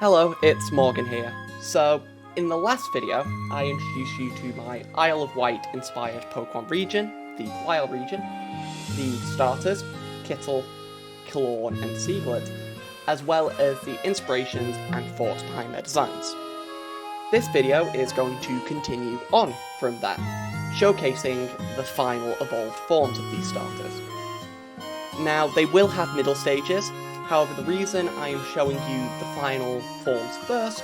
Hello, it's Morgan here. So, in the last video, I introduced you to my Isle of Wight inspired Pokemon region, the Wisle Region, the starters, Kittle, Calawn and Seaglet, as well as the inspirations and thoughts behind their designs. This video is going to continue on from that, showcasing the final evolved forms of these starters. Now, they will have middle stages. However, the reason I am showing you the final forms first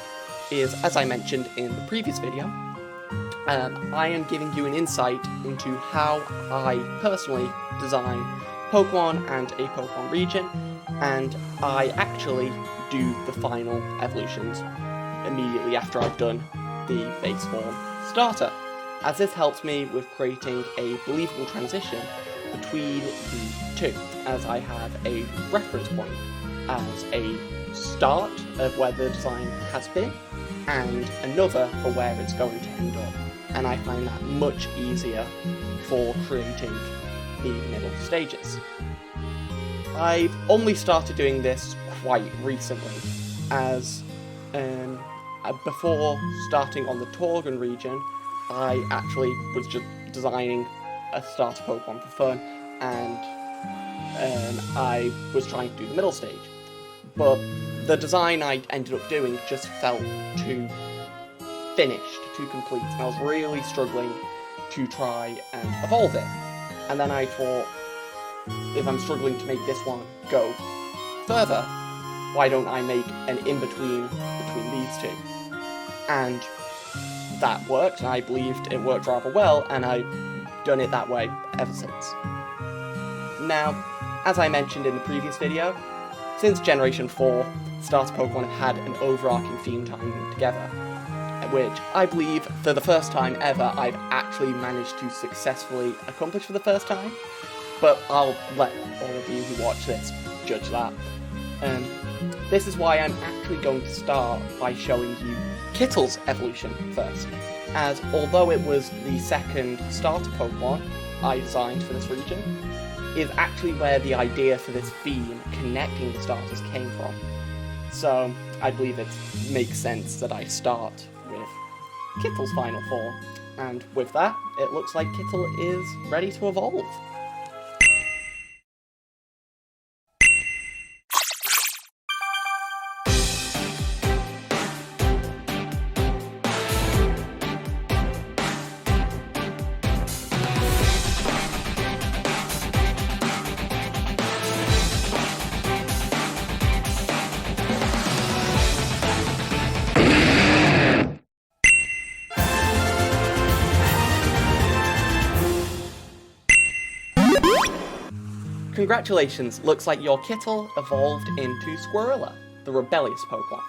is, as I mentioned in the previous video, I am giving you an insight into how I personally design Pokemon and a Pokemon region, and I actually do the final evolutions immediately after I've done the base form starter, as this helps me with creating a believable transition between the two, as I have a reference point as a start of where the design has been, and another for where it's going to end up, and I find that much easier for creating the middle stages. I've only started doing this quite recently, as before starting on the Torgan region, I actually was just designing a starter Pokemon for fun, and I was trying to do the middle stage. But the design I ended up doing just felt too finished, too complete, and I was really struggling to try and evolve it. And then I thought, if I'm struggling to make this one go further, why don't I make an in-between between these two? And that worked, and I believed it worked rather well, and I've done it that way ever since. Now, as I mentioned in the previous video, since Generation 4, starter Pokemon have had an overarching theme tying them together, which I believe, for the first time ever, I've actually managed to successfully accomplish for the first time, but I'll let all of you who watch this judge that. This is why I'm actually going to start by showing you Kittle's evolution first, as although it was the second starter Pokemon I designed for this region, is actually where the idea for this theme connecting the starters came from. So I believe it makes sense that I start with Kittle's final form, and with that, it looks like Kittle is ready to evolve. Congratulations, looks like your Kittle evolved into Squirrela, the rebellious Pokemon.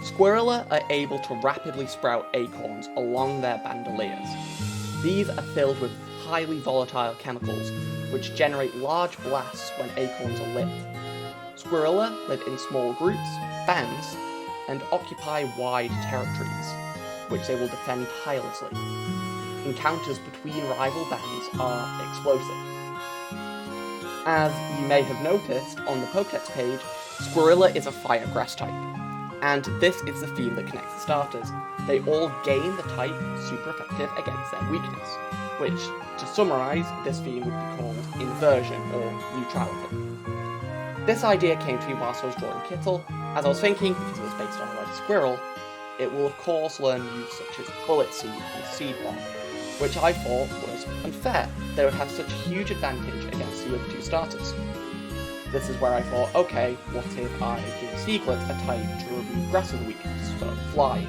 Squirrela are able to rapidly sprout acorns along their bandoliers. These are filled with highly volatile chemicals, which generate large blasts when acorns are lit. Squirrela live in small groups, bands, and occupy wide territories, which they will defend tirelessly. Encounters between rival bands are explosive. As you may have noticed on the Pokédex page, Squirrela is a fire grass type, and this is the theme that connects the starters. They all gain the type super effective against their weakness, which, to summarise, this theme would be called inversion or neutrality. This idea came to me whilst I was drawing Kittle, as I was thinking, because it was based on a red squirrel, it will of course learn moves such as Bullet Seed and Seed Bomb, which I thought was unfair. They would have such a huge advantage against the other two starters. This is where I thought, okay, what if I give Seaglet a type to remove Grass's weakness, so flying?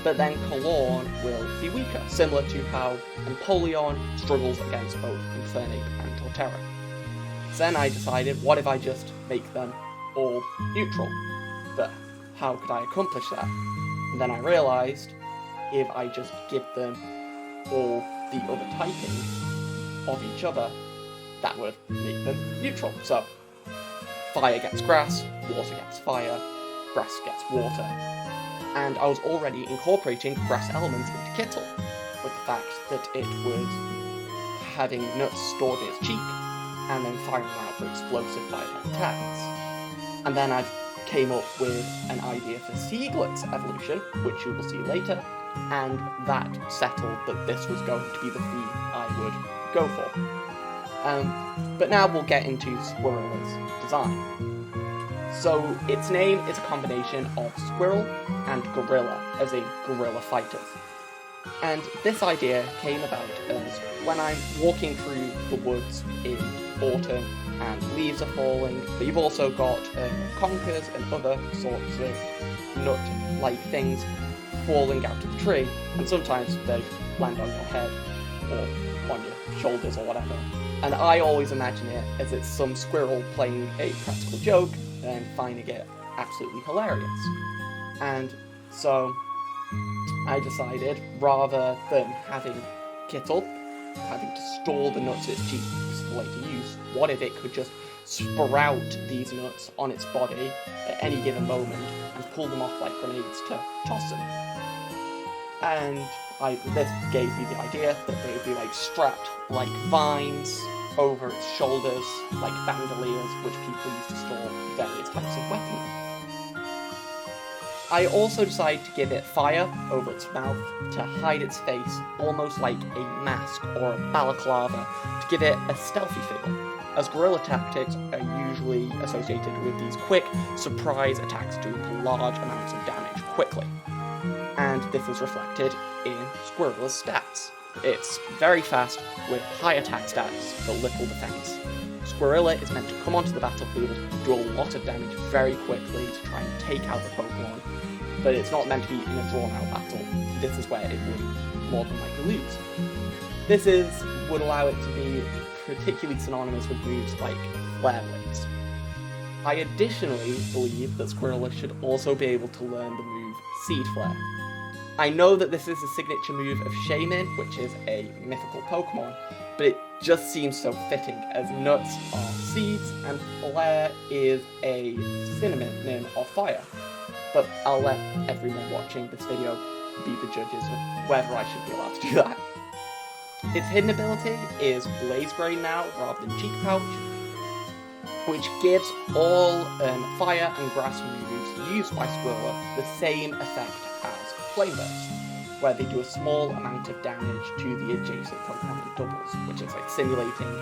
But then Calawn will be weaker, similar to how Empoleon struggles against both Infernape and Torterra. Then I decided, what if I just make them all neutral? But how could I accomplish that? And then I realised, if I just give them all the other typing of each other, that would make them neutral. So, fire gets grass, water gets fire, grass gets water. And I was already incorporating grass elements into Kittle, with the fact that it was having nuts stored in its cheek, and then firing them out for explosive fire attacks. And then I've came up with an idea for Seaglet's evolution, which you will see later, and that settled that this was going to be the theme I would go for. But now we'll get into Squirrela's design. So its name is a combination of squirrel and gorilla, as in gorilla fighters. And this idea came about as when I'm walking through the woods in autumn and leaves are falling, but you've also got conkers and other sorts of nut-like things falling out of the tree, and sometimes they land on your head or on your shoulders or whatever. And I always imagine it as it's some squirrel playing a practical joke and finding it absolutely hilarious. And so I decided, rather than having Kittle having to store the nuts at its cheeks for later use, what if it could just sprout these nuts on its body at any given moment and pull them off like grenades to toss them? And this gave me the idea that they would be like strapped like vines over its shoulders, like bandoliers, which people used to store various types of weapons. I also decided to give it fire over its mouth to hide its face, almost like a mask or a balaclava, to give it a stealthy feel, as guerrilla tactics are usually associated with these quick, surprise attacks doing large amounts of damage quickly. And this is reflected in Squirrela's stats. It's very fast, with high attack stats, but little defense. Squirrela is meant to come onto the battlefield, do a lot of damage very quickly to try and take out the Pokemon, but it's not meant to be in a drawn-out battle. This is where it would more than likely lose. This would allow it to be particularly synonymous with moves like Flare Blades. I additionally believe that Squirrela should also be able to learn the move Seed Flare. I know that this is a signature move of Shaman, which is a mythical Pokemon, but it just seems so fitting, as nuts are seeds and flare is a synonym of fire. But I'll let everyone watching this video be the judges of whether I should be allowed to do that. Its hidden ability is Blaze Brain now, rather than Cheek Pouch, which gives all fire and grass moves used by Squirrela the same effect as Flame Burst, where they do a small amount of damage to the adjacent Pokemon in doubles, which is like simulating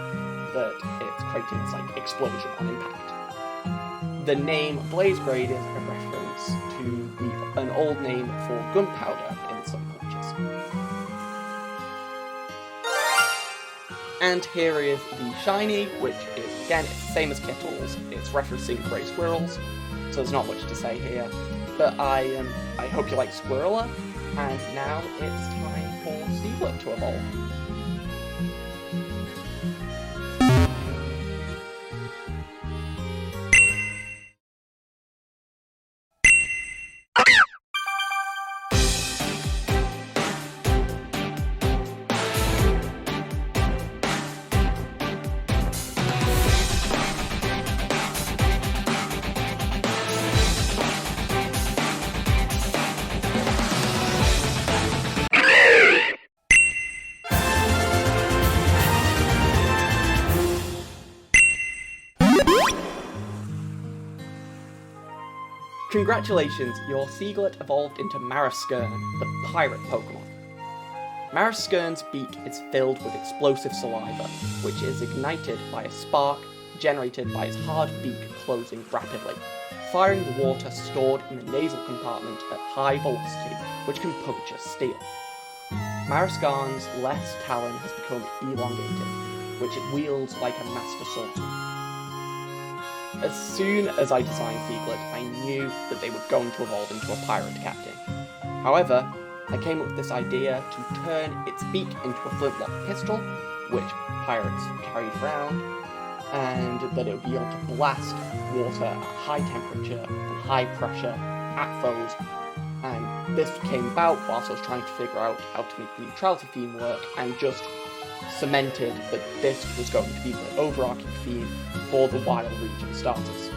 that it's creating this like explosion on impact. The name Blaze Braid is a reference to an old name for gunpowder in some cultures. And here is the shiny, which is, again, it's the same as Kittle's. It's referencing grey squirrels, so there's not much to say here. But I hope you like Squirrela, and now it's time for Seaglet to evolve. Congratulations, your Seaglet evolved into Marascurn, the pirate Pokemon. Marascurn's beak is filled with explosive saliva, which is ignited by a spark generated by its hard beak closing rapidly, firing the water stored in the nasal compartment at high velocity, which can puncture steel. Marascurn's left talon has become elongated, which it wields like a master swordsman. As soon as I designed Seaglet, I knew that they were going to evolve into a pirate captain. However, I came up with this idea to turn its beak into a flintlock pistol, which pirates carried around, and that it would be able to blast water at high temperature and high pressure at foes. And this came about whilst I was trying to figure out how to make the neutrality theme work, and just cemented that this was going to be the overarching theme for the Wisle Region Starters.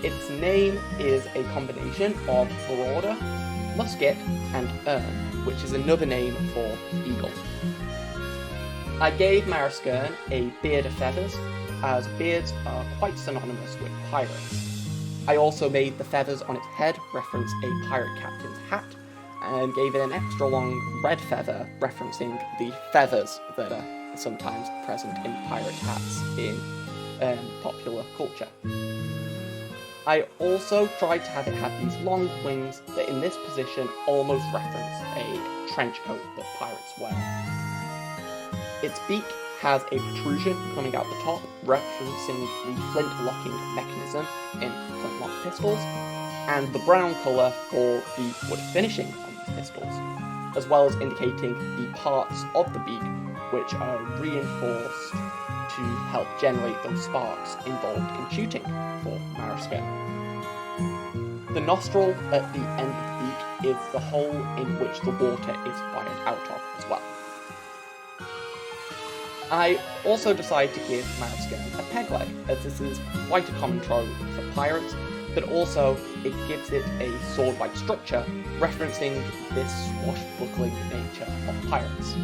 Its name is a combination of Marauder, Musket, and Ern, which is another name for eagle. I gave Marascurn a beard of feathers, as beards are quite synonymous with pirates. I also made the feathers on its head reference a pirate captain's hat, and gave it an extra long red feather referencing the feathers that are sometimes present in pirate hats in popular culture. I also tried to have it have these long wings that in this position almost reference a trench coat that pirates wear. Its beak has a protrusion coming out the top, referencing the flint locking mechanism in flintlock pistols, and the brown colour for the wood finishing on these pistols, as well as indicating the parts of the beak which are reinforced to help generate those sparks involved in shooting for Marascan. The nostril at the end of the beak is the hole in which the water is fired out of as well. I also decided to give Marascan a peg leg, as this is quite a common trope for pirates, but also it gives it a sword-like structure, referencing this swashbuckling nature of pirates.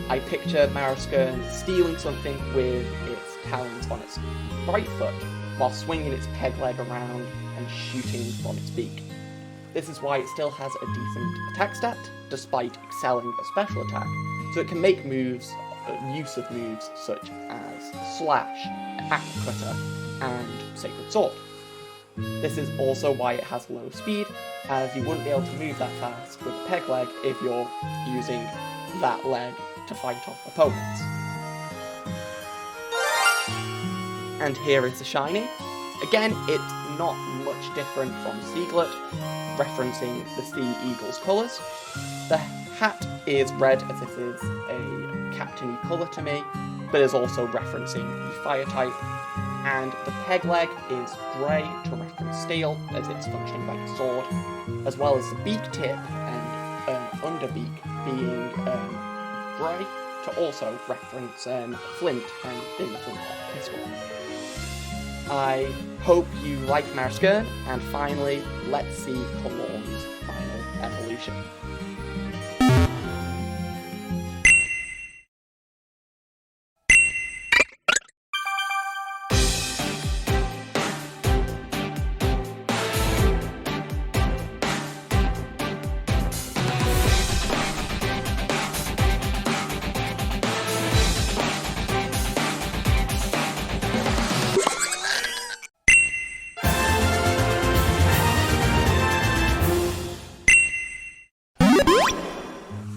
I picture Marascan stealing something with its talons on its right foot, while swinging its peg leg around and shooting from its beak. This is why it still has a decent attack stat, despite excelling a special attack, so it can make use of moves such as Slash, Axe Cutter, and Sacred Sword. This is also why it has low speed, as you wouldn't be able to move that fast with the peg leg if you're using that leg to fight off opponents. And here is the shiny. Again, it's not much different from Seaglet, referencing the Sea Eagle's colours. The hat is red, as this is a captain-y colour to me, but is also referencing the fire type. And the peg leg is grey to reference steel, as it's functioning like a sword, as well as the beak tip and underbeak being grey to also reference flint and being a flintlock pistol. I hope you like Marascan, and finally, let's see Calawn's final evolution.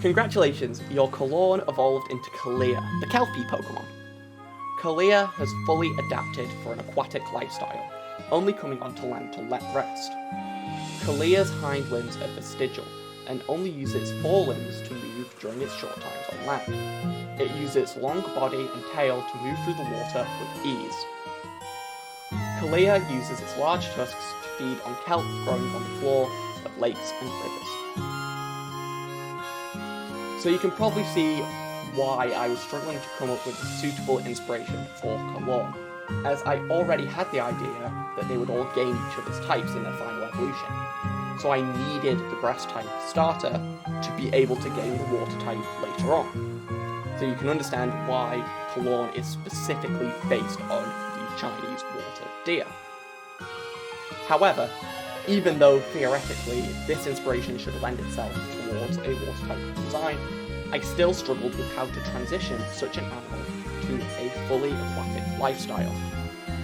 Congratulations, your Calawn evolved into Kalia, the Kelpie Pokemon. Kalia has fully adapted for an aquatic lifestyle, only coming onto land to let rest. Kalia's hind limbs are vestigial, and only uses its forelimbs to move during its short times on land. It uses its long body and tail to move through the water with ease. Kalia uses its large tusks to feed on kelp growing on the floor of lakes and rivers. So you can probably see why I was struggling to come up with a suitable inspiration for Calawn, as I already had the idea that they would all gain each other's types in their final evolution. So I needed the grass type starter to be able to gain the water type later on. So you can understand why Calawn is specifically based on the Chinese water deer. However, even though theoretically this inspiration should lend itself towards a water type design, I still struggled with how to transition such an animal to a fully aquatic lifestyle.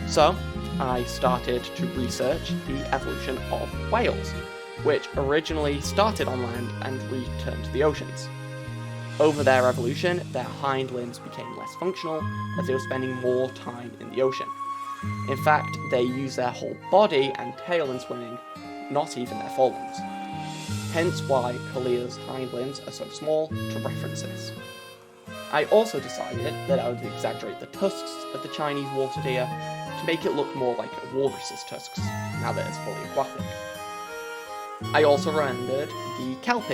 So I started to research the evolution of whales, which originally started on land and returned to the oceans. Over their evolution, their hind limbs became less functional as they were spending more time in the ocean. In fact, they use their whole body and tail in swimming, not even their forelimbs. Hence why Kalia's hind limbs are so small to reference this. I also decided that I would exaggerate the tusks of the Chinese water deer to make it look more like a walrus's tusks, now that it's fully aquatic. I also rendered the Kelpie,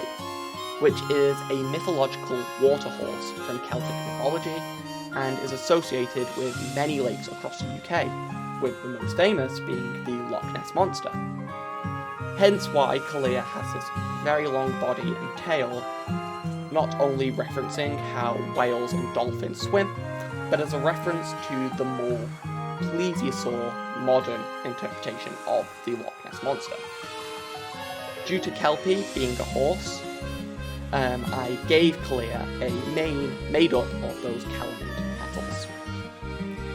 which is a mythological water horse from Celtic mythology, and is associated with many lakes across the UK, with the most famous being the Loch Ness Monster. Hence why Kalia has this very long body and tail, not only referencing how whales and dolphins swim, but as a reference to the more plesiosaur modern interpretation of the Loch Ness Monster. Due to Kelpie being a horse, I gave Kalia a mane made up of those calamine petals.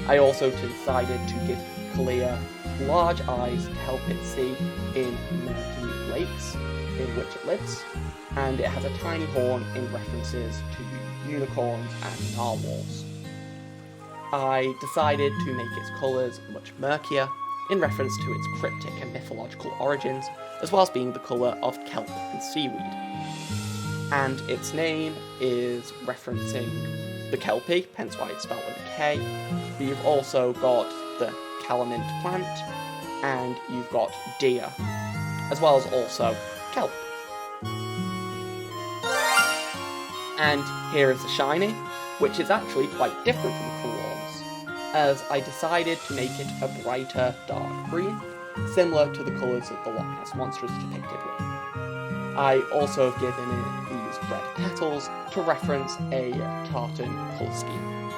I also decided to give Kalia large eyes to help it see in murky lakes in which it lives, and it has a tiny horn in references to unicorns and narwhals. I decided to make its colours much murkier in reference to its cryptic and mythological origins, as well as being the colour of kelp and seaweed. And its name is referencing the Kelpie, hence why it's spelled with a K. But you've also got the calamint plant, and you've got deer, as well as also kelp. And here is the shiny, which is actually quite different from Calawn's, as I decided to make it a brighter dark green, similar to the colours that the Loch Ness Monster is depicted with. I also have given it these red petals to reference a tartan colour scheme.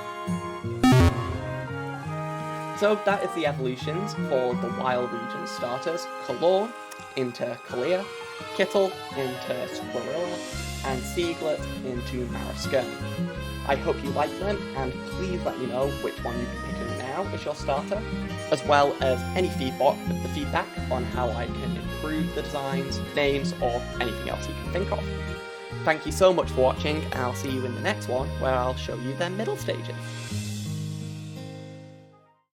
So that is the evolutions for the Wisle Region Starters: Calawn into Kalia, Kittle into Squirrella, and Seaglet into Marascurn. I hope you like them, and please let me know which one you'd be picking now as your starter, as well as any feedback on how I can improve the designs, names, or anything else you can think of. Thank you so much for watching, and I'll see you in the next one, where I'll show you their middle stages.